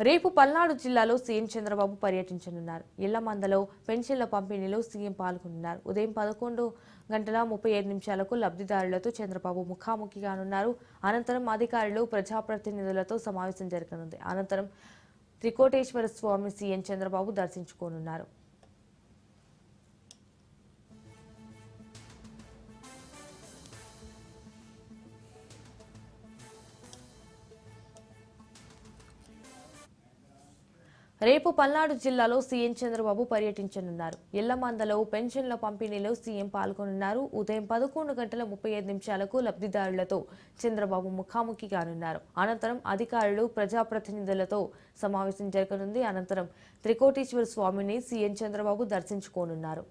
రేపు పల్నాడు జిల్లాలో సీఎం చంద్రబాబు పర్యటించనున్నారు. ఇళ్ల మందలో పెన్షన్ల పంపిణీలో సీఎం పాల్గొనున్నారు. ఉదయం 11:35 లబ్ధిదారులతో చంద్రబాబు ముఖాముఖి కానున్నారు. అనంతరం అధికారులు, ప్రజాప్రతినిధులతో సమావేశం జరగనుంది. అనంతరం త్రికోటేశ్వర స్వామి సీఎం చంద్రబాబు దర్శించుకోనున్నారు. రేపు పల్నాడు జిల్లాలో సీఎం చంద్రబాబు పర్యటించనున్నారు. ఇళ్ల మందలో పెన్షన్ల పంపిణీలో సీఎం పాల్గొనున్నారు. ఉదయం 11:35 లబ్ధిదారులతో చంద్రబాబు ముఖాముఖి కానున్నారు. అనంతరం అధికారులు, ప్రజాప్రతినిధులతో సమావేశం జరగనుంది. అనంతరం త్రికోటేశ్వర స్వామిని సీఎం చంద్రబాబు దర్శించుకోనున్నారు.